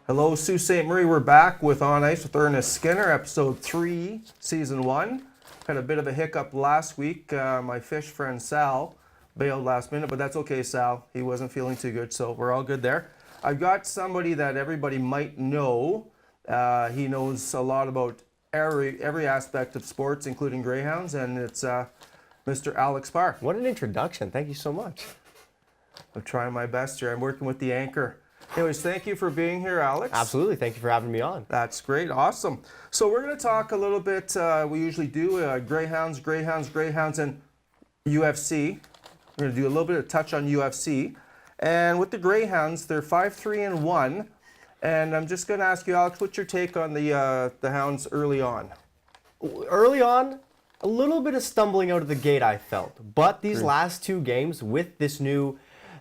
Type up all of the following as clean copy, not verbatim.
Hello, Sault Ste. Marie. We're back with On Ice with Ernest Skinner, episode 3, season 1. Had a bit of a hiccup last week. My fish friend Sal bailed last minute, but that's okay, Sal. He wasn't feeling too good, so we're all good there. I've got somebody that everybody might know. He knows a lot about every aspect of sports, including greyhounds, and it's Mr. Alex Parr. What an introduction. Thank you so much. I'm trying my best here. I'm working with the anchor. Anyways, thank you for being here, Alex. Absolutely. Thank you for having me on. That's great. Awesome. So we're going to talk a little bit, we usually do, greyhounds, and UFC. We're going to do a little bit of touch on UFC. And with the greyhounds, they're 5-3-1. And I'm just going to ask you, Alex, what's your take on the hounds early on? Early on, a little bit of stumbling out of the gate, I felt. But these last two games with this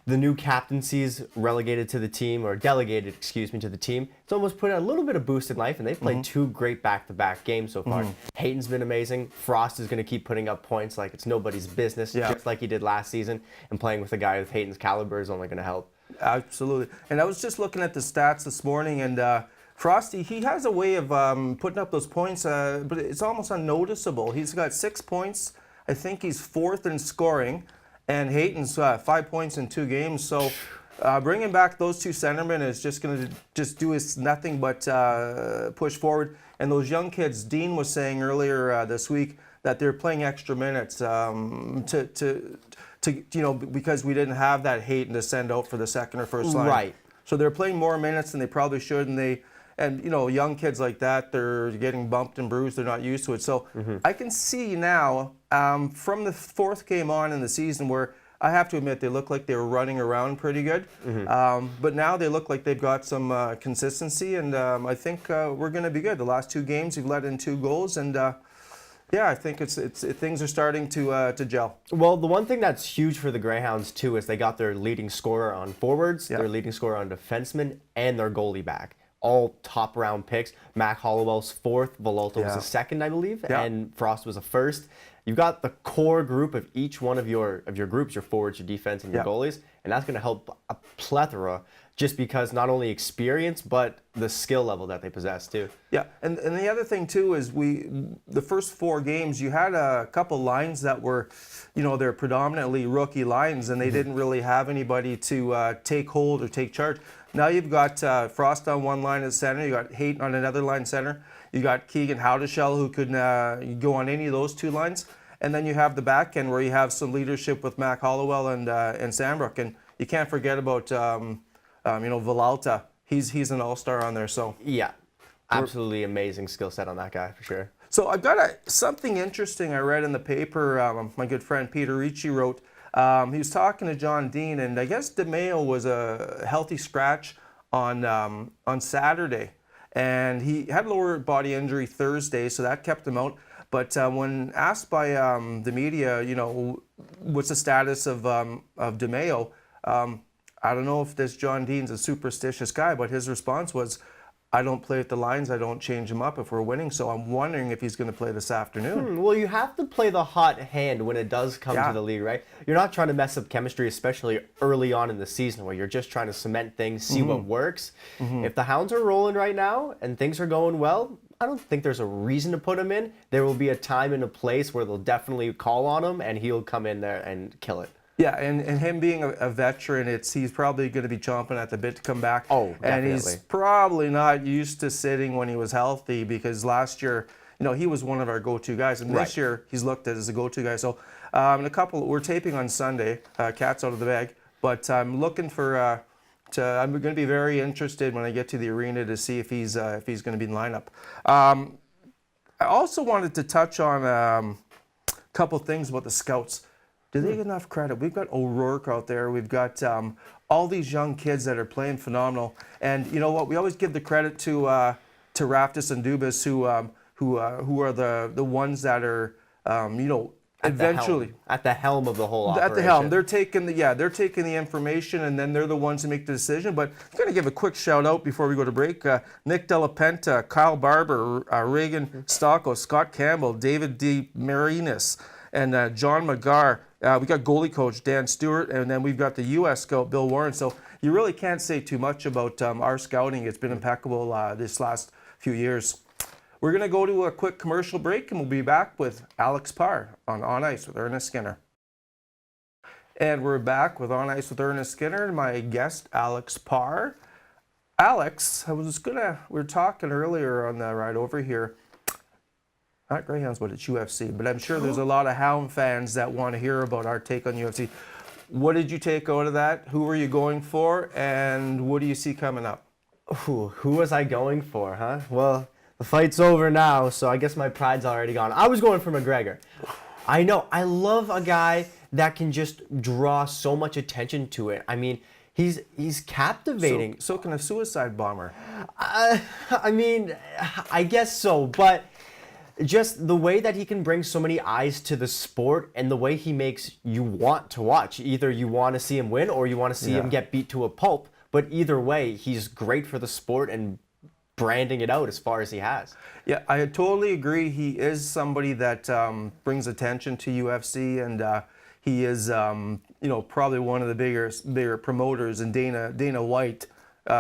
the new captaincies relegated to the team, or delegated, excuse me, to the team, it's almost put a little bit of boost in life, and they've played two great back-to-back games so far. Hayton's been amazing. Frost is going to keep putting up points like it's nobody's business, just like he did last season, and playing with a guy with Hayton's caliber is only going to help. Absolutely. And I was just looking at the stats this morning, and Frosty, he has a way of putting up those points, but it's almost unnoticeable. He's got 6 points. I think he's 4th in scoring. And Hayton's 5 points in 2 games. So bringing back those two centermen is just going to just do us nothing but push forward. And those young kids, Dean was saying earlier this week that they're playing extra minutes to because we didn't have that Hayton to send out for the second or first line. Right. So they're playing more minutes than they probably should, and young kids like that, they're getting bumped and bruised. They're not used to it. So I can see now from the 4th game on in the season where I have to admit they look like they were running around pretty good. But now they look like they've got some consistency, and I think we're going to be good. The last 2 games, we've let in 2 goals, and I think things are starting to gel. Well, the one thing that's huge for the Greyhounds too is they got their leading scorer on forwards, their leading scorer on defensemen, and their goalie back. All top round picks. Mac Hollowell's 4th, Villalta was a 2nd, I believe, and Frost was a 1st. You've got the core group of each one of your groups, your forwards, your defense, and your goalies, and that's going to help a plethora just because not only experience, but the skill level that they possess too. Yeah, and the other thing too is the first 4 games, you had a couple lines that were, they're predominantly rookie lines, and they didn't really have anybody to take hold or take charge. Now you've got Frost on one line at center, you got Hayton on another line center, you got Keegan Howdeshell who could go on any of those 2 lines, and then you have the back end where you have some leadership with Mac Hollowell and Sandbrook, and you can't forget about Villalta. He's an all-star on there. So yeah, absolutely amazing skill set on that guy for sure. So I've got something interesting I read in the paper. My good friend Peter Ricci wrote. He was talking to John Dean, and I guess DeMeo was a healthy scratch on Saturday, and he had a lower body injury Thursday, so that kept him out. But when asked by the media, what's the status of DeMeo, I don't know if this John Dean's a superstitious guy, but his response was, I don't play with the lines, I don't change him up if we're winning, so I'm wondering if he's going to play this afternoon. Well, you have to play the hot hand when it does come to the league, right? You're not trying to mess up chemistry, especially early on in the season where you're just trying to cement things, see what works. If the Hounds are rolling right now and things are going well, I don't think there's a reason to put him in. There will be a time and a place where they'll definitely call on him and he'll come in there and kill it. Yeah, and him being a veteran, he's probably going to be chomping at the bit to come back. Oh, definitely. And he's probably not used to sitting when he was healthy, because last year, he was one of our go-to guys, and this year he's looked at as a go-to guy. So we're taping on Sunday, cat's out of the bag, but I'm looking for I'm going to be very interested when I get to the arena to see if he's going to be in the lineup. I also wanted to touch on a couple things about the scouts. Do they get enough credit? We've got O'Rourke out there. We've got all these young kids that are playing phenomenal. And you know what? We always give the credit to Raftis and Dubas, who are the ones that are eventually at the helm of the whole operation. At the helm, they're taking the information, and then they're the ones who make the decision. But I'm going to give a quick shout out before we go to break. Nick Delapenta, Kyle Barber, Reagan Stocko, Scott Campbell, David D. Marinas, and John McGar. We got goalie coach Dan Stewart, and then we've got the U.S. scout Bill Warren. So you really can't say too much about our scouting. It's been impeccable this last few years. We're going to go to a quick commercial break, and we'll be back with Alex Parr on On Ice with Ernest Skinner. And we're back with On Ice with Ernest Skinner and my guest, Alex Parr. Alex, we were talking earlier on the ride over here, not Greyhounds, but it's UFC, but I'm sure there's a lot of Hound fans that want to hear about our take on UFC. What did you take out of that? Who were you going for, and what do you see coming up? Who was I going for, huh? Well, the fight's over now, so I guess my pride's already gone. I was going for McGregor. I know, I love a guy that can just draw so much attention to it. I mean, he's captivating. So can a suicide bomber. I mean, I guess so, but just the way that he can bring so many eyes to the sport and the way he makes you want to watch. Either you want to see him win or you want to see him get beat to a pulp, but either way, he's great for the sport and branding it out as far as he has. Yeah, I totally agree. He is somebody that brings attention to UFC, and he is, probably one of the bigger promoters. And Dana White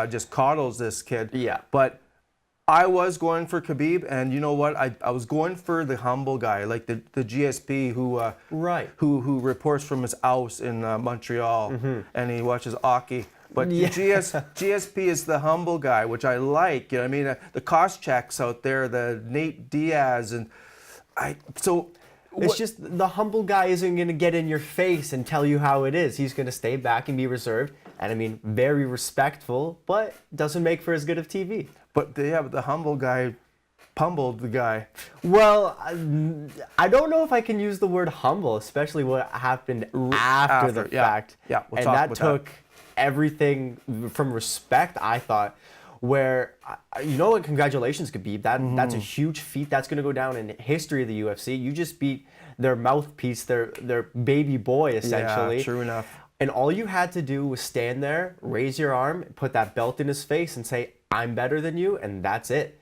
just coddles this kid. Yeah. But I was going for Khabib, and you know what? I was going for the humble guy, like the GSP who reports from his house in Montreal, and he watches hockey. But GSP is the humble guy, which I like. You know, I mean, the Koscheck's out there, the Nate Diaz, and it's just the humble guy isn't going to get in your face and tell you how it is. He's going to stay back and be reserved. And I mean, very respectful, but doesn't make for as good of TV. But the humble guy pummeled the guy. Well, I don't know if I can use the word humble, especially what happened after the fact. Yeah, we'll and talk that about took everything from respect, I thought. Where, and congratulations, Khabib. That's a huge feat. That's going to go down in history of the UFC. You just beat their mouthpiece, their baby boy, essentially. Yeah, true enough. And all you had to do was stand there, raise your arm, put that belt in his face, and say, "I'm better than you," and that's it.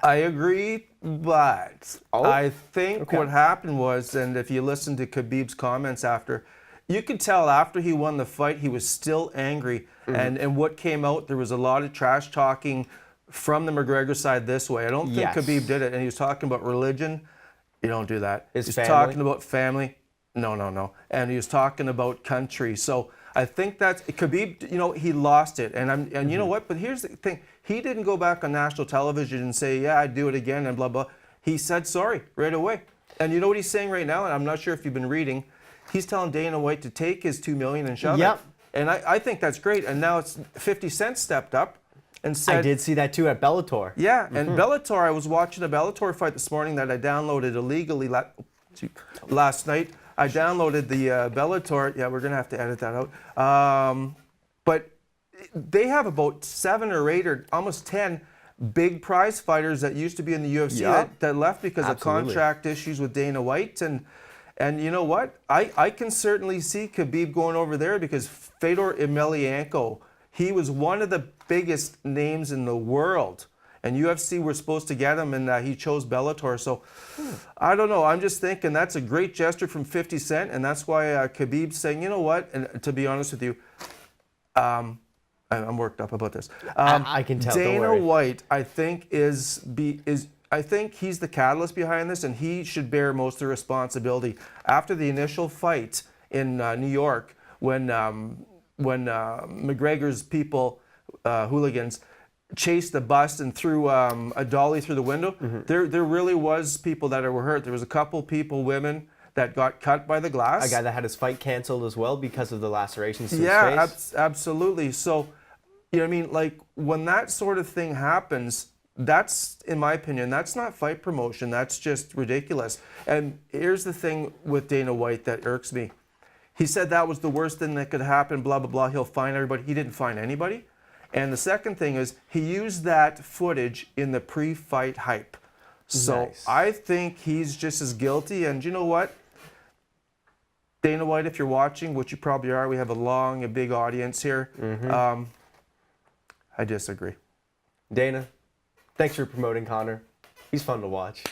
I agree, but I think what happened was, and if you listen to Khabib's comments after, you could tell after he won the fight, he was still angry. And what came out, there was a lot of trash talking from the McGregor side this way. I don't think Khabib did it. And he was talking about religion. You don't do that. His He's family? talking about family. No. And he was talking about country. So I think that's Khabib, he lost it. And you know what? But here's the thing. He didn't go back on national television and say, yeah, I'd do it again and blah, blah. He said sorry right away. And you know what he's saying right now? And I'm not sure if you've been reading. He's telling Dana White to take his $2 million and shove it. And I think that's great. And now it's 50 Cent stepped up and said... I did see that too at Bellator. Yeah, and Bellator, I was watching a Bellator fight this morning that I downloaded illegally last night. I downloaded the Bellator. Yeah, we're going to have to edit that out. But they have about 7 or 8 or almost 10 big prize fighters that used to be in the UFC that left because of contract issues with Dana White. And you know what? I can certainly see Khabib going over there because Fedor Emelianenko, he was one of the biggest names in the world. And UFC were supposed to get him, and he chose Bellator. So I don't know. I'm just thinking that's a great gesture from 50 Cent, and that's why Khabib's saying, you know what? And to be honest with you, I'm worked up about this. I can tell. Dana White, I think I think he's the catalyst behind this, and he should bear most of the responsibility. After the initial fight in New York, when McGregor's people, hooligans, chased the bus and threw a dolly through the window, there really was people that were hurt. There was a couple people, women, that got cut by the glass. A guy that had his fight canceled as well because of the lacerations to his face. Yeah, absolutely. So, you know what I mean? Like, when that sort of thing happens, that's, in my opinion, that's not fight promotion. That's just ridiculous. And here's the thing with Dana White that irks me. He said that was the worst thing that could happen, blah, blah, blah. He'll fine everybody. He didn't fine anybody. And the second thing is he used that footage in the pre-fight hype. So I think he's just as guilty. And you know what? Dana White, if you're watching, which you probably are, we have a big audience here. I disagree. Dana, thanks for promoting Connor. He's fun to watch.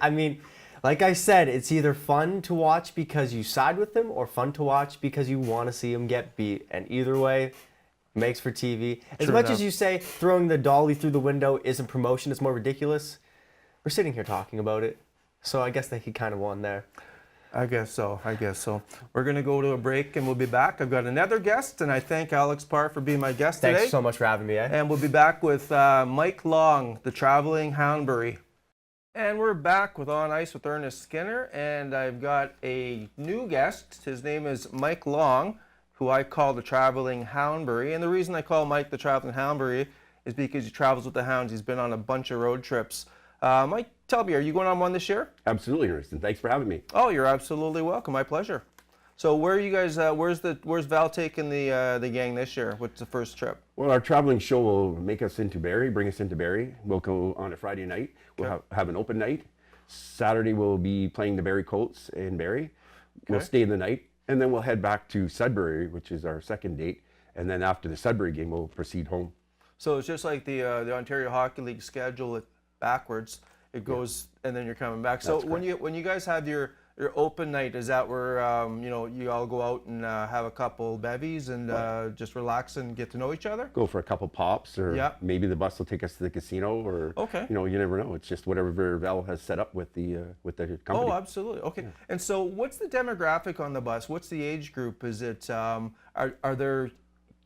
I mean, Like I said, it's either fun to watch because you side with them or fun to watch because you want to see them get beat. And either way, makes for TV. As True much enough. as you say throwing the dolly through the window isn't promotion, it's more ridiculous, we're sitting here talking about it. So I guess that he kind of won there. I guess so. We're going to go to a break and we'll be back. I've got another guest, and I thank Alex Parr for being my guest today. Thanks so much for having me, eh? And we'll be back with Mike Long, the traveling houndbury. And we're back with On Ice with Ernest Skinner, and I've got a new guest. His name is Mike Long, who I call the traveling houndbury. And the reason I call Mike the traveling houndbury is because he travels with the hounds. He's been on a bunch of road trips. Mike, tell me, are you going on one this year? Absolutely, Ernest, and thanks for having me. Oh, you're absolutely welcome. My pleasure. So where are you guys, where's Val taking the gang this year? What's the first trip? Well, our traveling show will make us into Barrie, bring us into Barrie. We'll go on a Friday night. We'll have an open night. Saturday we'll be playing the Barrie Colts in Barrie. We'll stay the night, and then we'll head back to Sudbury, which is our second date. And then after the Sudbury game, we'll proceed home. So it's just like the Ontario Hockey League schedule it backwards. It goes and then you're coming back. So when you guys have your open night, is that where you all go out and have a couple bevies and just relax and get to know each other? Go for a couple pops, or maybe the bus will take us to the casino, or you never know. It's just whatever Val has set up with the company. Oh, absolutely. Okay. And so, what's the demographic on the bus? What's the age group? Is it are there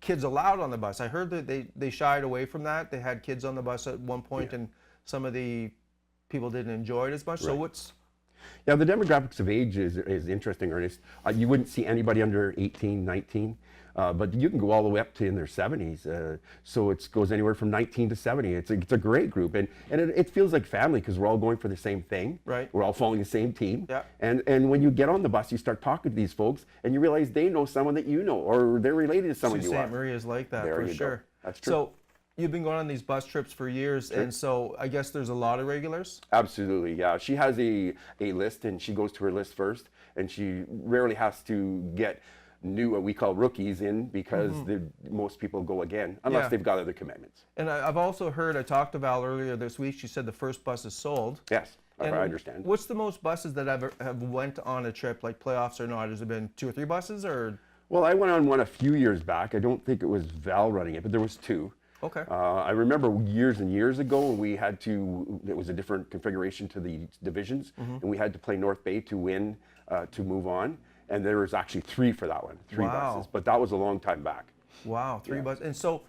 kids allowed on the bus? I heard that they shied away from that. They had kids on the bus at one point, and some of the people didn't enjoy it as much. So what's the demographics of age is interesting, Ernest. You wouldn't see anybody under 18, 19, but you can go all the way up to in their 70s. So it goes anywhere from 19 to 70. It's a great group, and it feels like family because we're all going for the same thing. Right. We're all following the same team. Yeah. And when you get on the bus, you start talking to these folks, and you realize they know someone that you know, or they're related to someone you are. St. Marie is like that, there for you sure. Go. That's true. So you've been going on these bus trips for years, and so I guess there's a lot of regulars? Absolutely, yeah. She has a list, and she goes to her list first, and she rarely has to get new, what we call rookies, in because most people go again, unless they've got other commitments. And I've also heard, I talked to Val earlier this week, she said the first bus is sold. Yes, I And understand. What's the most buses that have went on a trip, like playoffs or not? Has it been 2 or 3 buses, or? Well, I went on one a few years back. I don't think it was Val running it, but there was 2. Okay. I remember years and years ago, we had to, it was a different configuration to the divisions, and we had to play North Bay to win, to move on. And there was actually 3 for that one, 3 buses, but that was a long time back. Wow, 3 buses. And so,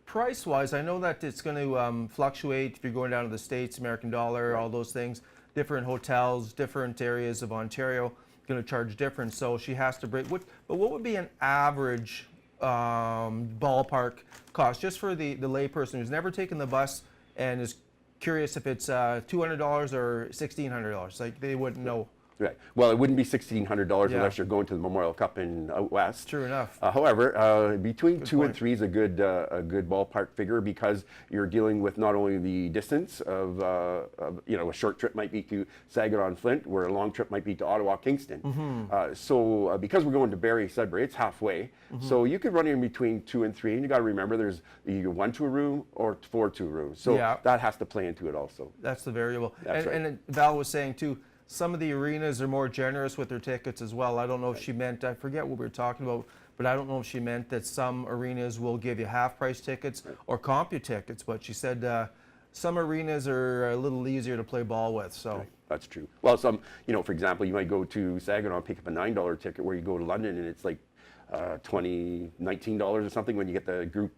price-wise, I know that it's going to fluctuate if you're going down to the States, American dollar, all those things. Different hotels, different areas of Ontario going to charge different. So she has to break. But what would be an average ballpark cost just for the layperson who's never taken the bus and is curious if it's $200 or $1,600? Like, they wouldn't know. Right. Well, it wouldn't be $1,600 unless you're going to the Memorial Cup in out west. True enough. However, between 2 and 3 is a good ballpark figure because you're dealing with not only the distance of a short trip might be to Saginaw-on-Flint, where a long trip might be to Ottawa-Kingston. So because we're going to Barrie, Sudbury, it's halfway. So you could run in between 2 and 3, and you got to remember there's either 1 to a room or 4 to a room. So that has to play into it also. That's the variable. That's right. And Val was saying too, some of the arenas are more generous with their tickets as well. I don't know if she meant, I forget what we were talking about, but I don't know if she meant that some arenas will give you half-price tickets or compu tickets, but she said some arenas are a little easier to play ball with. So right. That's true. Well, some, for example, you might go to Saginaw and pick up a $9 ticket where you go to London and it's like $19 or something when you get the group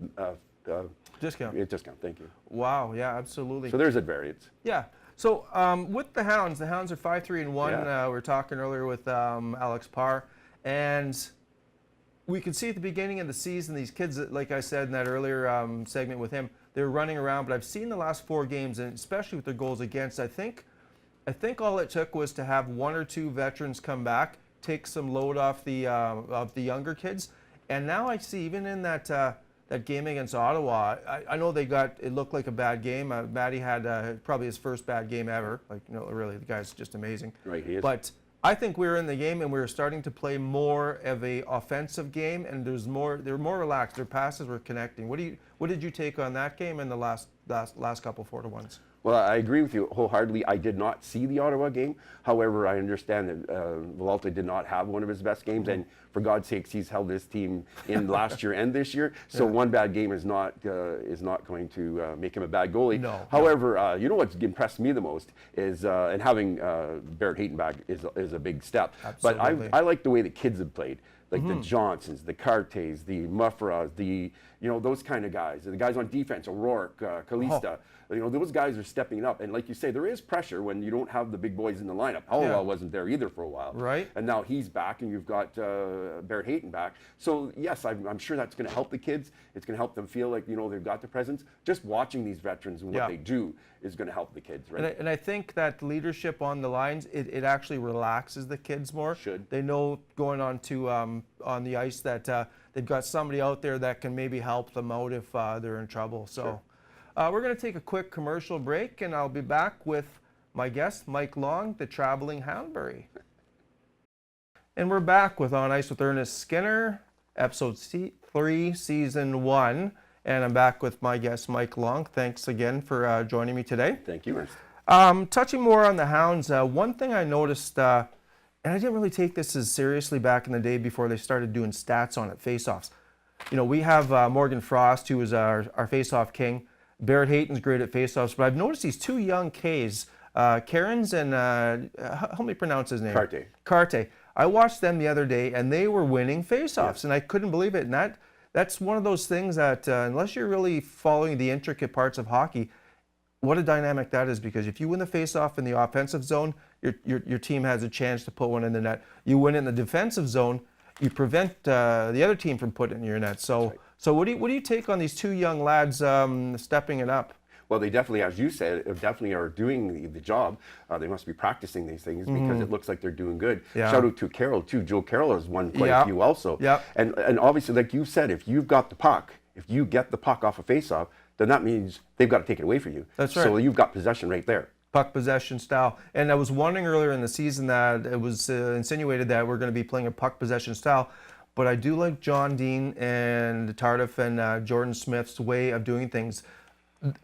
discount. Discount, thank you. Wow, yeah, absolutely. So there's a variance. Yeah. So with the hounds are 5-3-1. We were talking earlier with Alex Parr, and we could see at the beginning of the season these kids, like I said in that earlier segment with him, they're running around. But I've seen the last 4 games, and especially with their goals against, I think all it took was to have 1 or 2 veterans come back, take some load off the younger kids, and now I see even in that game against Ottawa, I know it looked like a bad game. Matty had probably his first bad game ever. Like, really, the guy's just amazing. Right, he is. But I think we were in the game and we were starting to play more of a offensive game, and they were more relaxed. Their passes were connecting. What did you take on that game and the last couple 4-1s? Well, I agree with you wholeheartedly. I did not see the Ottawa game. However, I understand that Villalta did not have one of his best games, and for God's sakes, he's held his team in last year and this year. So one bad game is not going to make him a bad goalie. No. However, you know what's impressed me the most is, and having Barrett Hayton back is a big step. Absolutely. But I like the way the kids have played. Like the Johnsons, the Cartes, the Muffras, those kind of guys. The guys on defense, O'Rourke, Kalista. Those guys are stepping up. And like you say, there is pressure when you don't have the big boys in the lineup. Hollowell wasn't there either for a while. Right. And now he's back, and you've got Barrett Hayton back. So yes, I'm sure that's going to help the kids. It's going to help them feel like they've got the presence. Just watching these veterans and what they do is going to help the kids, right? And I think that leadership on the lines, it actually relaxes the kids more. Should. They know going on to on the ice that they've got somebody out there that can maybe help them out if they're in trouble. So we're going to take a quick commercial break, and I'll be back with my guest, Mike Long, the traveling Houndbury. And we're back with On Ice with Ernest Skinner, episode 3, season 1. And I'm back with my guest, Mike Long. Thanks again for joining me today. Thank you, Ernest. Touching more on the Hounds, one thing I noticed, and I didn't really take this as seriously back in the day before they started doing stats on it, face-offs. We have Morgan Frost, who is our face-off king. Barrett Hayton's great at face-offs, but I've noticed these two young Ks, Cairns and, help me pronounce his name. Carte. I watched them the other day, and they were winning face-offs, and I couldn't believe it. And that's one of those things that, unless you're really following the intricate parts of hockey, what a dynamic that is, because if you win the face-off in the offensive zone, your team has a chance to put one in the net. You win in the defensive zone, you prevent the other team from putting it in your net. So, so what do you take on these two young lads stepping it up? Well, they definitely, as you said, definitely are doing the job. They must be practicing these things because it looks like they're doing good. Shout out to Carroll too. Joe Carroll has won quite a few also. And obviously, like you said, if you've got the puck, if you get the puck off a face-off, then that means they've got to take it away from you. That's right. So you've got possession right there. Puck possession style. And I was wondering earlier in the season that it was insinuated that we're going to be playing a puck possession style. But I do like John Dean and Tardif and Jordan Smith's way of doing things.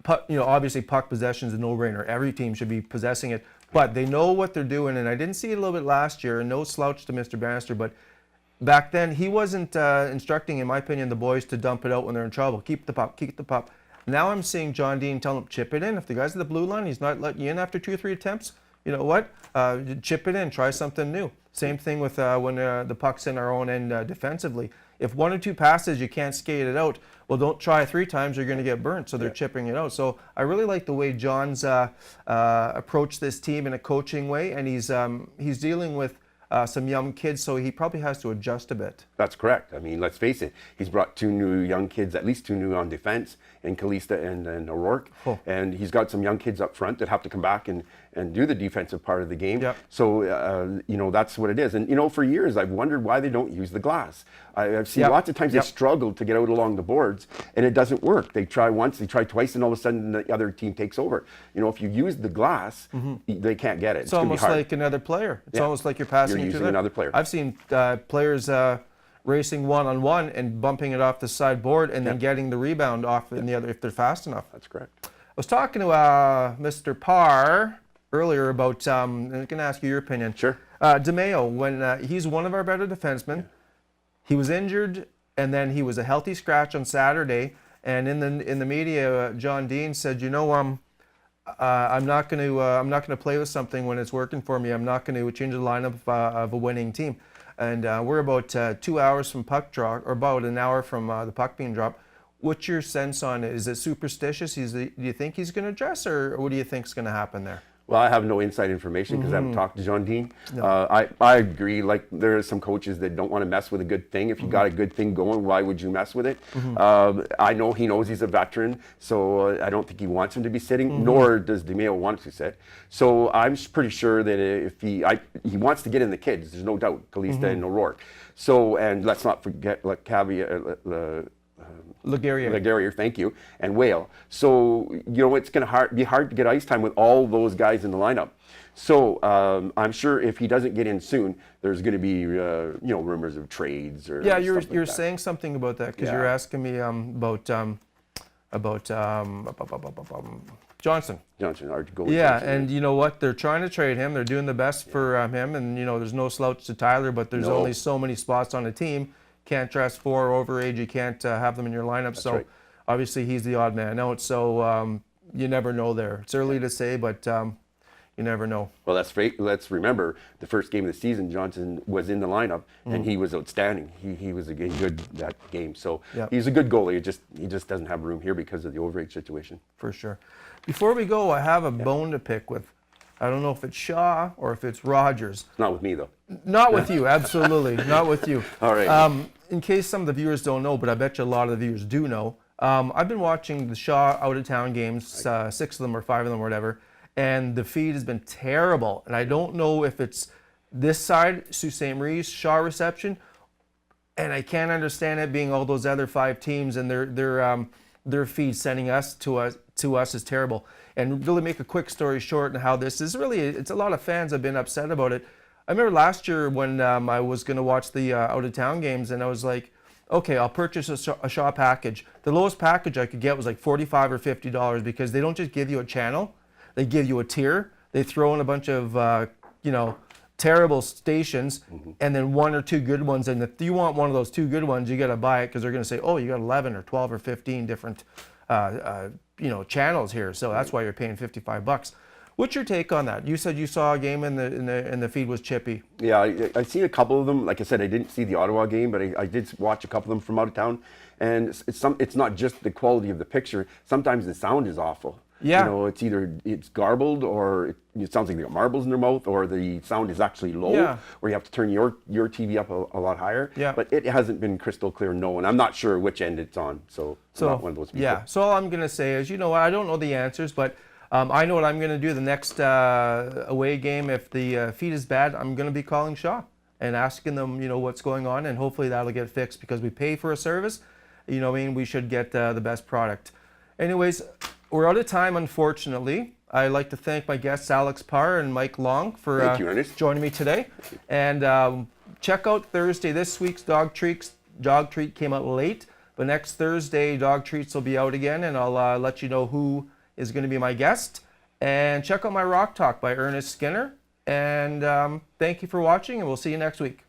Obviously puck possession is a no-brainer. Every team should be possessing it, but they know what they're doing. And I didn't see it a little bit last year, and no slouch to Mr. Bannister, but back then he wasn't instructing, in my opinion, the boys to dump it out when they're in trouble. Keep the puck, keep the puck. Now I'm seeing John Dean tell them, chip it in. If the guy's at the blue line, he's not letting you in after 2 or 3 attempts, you know what? Chip it in, try something new. Same thing with when the puck's in our own end defensively. If 1 or 2 passes, you can't skate it out. Well, don't try 3 times, you're going to get burnt. So they're chipping it out. So I really like the way John's approached this team in a coaching way, and he's dealing with some young kids, so he probably has to adjust a bit. That's correct. I mean, let's face it. He's brought 2 new young kids, at least 2 new on defense, in Kalista and O'Rourke. And he's got some young kids up front that have to come back and do the defensive part of the game. So, that's what it is. And, for years, I've wondered why they don't use the glass. I've seen lots of times they struggle to get out along the boards, and it doesn't work. They try once, they try twice, and all of a sudden the other team takes over. If you use the glass, they can't get it. It's almost like another player. It's almost like you're passing using another player. I've seen players racing one-on-one and bumping it off the side board and then getting the rebound off in the other if they're fast enough. That's correct. I was talking to Mr. Parr earlier about, I'm going to ask you your opinion. Sure. DeMeo, when he's one of our better defensemen, he was injured and then he was a healthy scratch on Saturday. And in the media, John Dean said, I'm not going to play with something when it's working for me. I'm not going to change the lineup of a winning team. And we're about 2 hours from puck drop, or about an hour from the puck being dropped. What's your sense on it? Is it superstitious? Do you think he's going to dress, or what do you think is going to happen there? Well, I have no inside information because I haven't talked to John Dean. I agree. Like, there are some coaches that don't want to mess with a good thing. If you got a good thing going, why would you mess with it? I know he knows he's a veteran, so I don't think he wants him to be sitting, nor does DeMeo want to sit. So I'm pretty sure that if he wants to get in the kids, there's no doubt, Kalista and O'Rourke. So, and let's not forget Laguerriere, thank you, and Whale. So, it's going to be hard to get ice time with all those guys in the lineup. So, I'm sure if he doesn't get in soon, there's going to be, rumors of trades or you're saying something about that because you're asking me about Johnson. Johnson, our goalie. Yeah, Johnson, and you know what? They're trying to trade him. They're doing the best for him, and you know, there's no slouch to Tyler, but there's No. only so many spots on the team. Can't dress 4 overage. You can't have them in your lineup. So right. obviously he's the odd man out. So you never know there. It's early to say, but you never know. Well, let's remember the first game of the season, Johnson was in the lineup, and he was outstanding. He was good that game. So Yep. he's a good goalie. He just doesn't have room here because of the overage situation. For sure. Before we go, I have a bone to pick with. I don't know if it's Shaw or if it's Rogers. Not with me, though. Not with you, absolutely. Not with you. All right. In case some of the viewers don't know, but I bet you a lot of the viewers do know, I've been watching the Shaw out-of-town games, 6 of them or 5 of them or whatever, and the feed has been terrible. And I don't know if it's this side, Sault Ste. Marie's Shaw reception, and I can't understand it being all those other 5 teams and their feed sending us to us is terrible. And really make a quick story short and how this is really, it's a lot of fans have been upset about it. I remember last year when I was going to watch the out-of-town games, and I was like, okay, I'll purchase a Shaw package. The lowest package I could get was like $45 or $50 because they don't just give you a channel, they give you a tier. They throw in a bunch of, terrible stations and then 1 or 2 good ones. And if you want one of those 2 good ones, you got to buy it because they're going to say, oh, you got 11 or 12 or 15 different, channels here. So that's why you're paying $55. What's your take on that? You said you saw a game and the feed was chippy. Yeah, I've seen a couple of them. Like I said, I didn't see the Ottawa game, but I did watch a couple of them from out of town. And it's not just the quality of the picture. Sometimes the sound is awful. Yeah. You know, it's garbled, or it sounds like they got marbles in their mouth, or the sound is actually low, where you have to turn your TV up a lot higher. Yeah. But it hasn't been crystal clear, no, and I'm not sure which end it's on. So I'm not one of those people. Yeah. So all I'm going to say is, I don't know the answers, but I know what I'm going to do the next away game. If the feed is bad, I'm going to be calling Shaw and asking them, what's going on, and hopefully that'll get fixed because we pay for a service. We should get the best product. Anyways, we're out of time, unfortunately. I'd like to thank my guests, Alex Parr and Mike Long, for Thank you, Ernest. joining me today. And check out Thursday. This week's Dog Treat came out late, but next Thursday, Dog Treats will be out again, and I'll let you know who is going to be my guest. And check out my Rock Talk by Ernest Skinner. And thank you for watching, and we'll see you next week.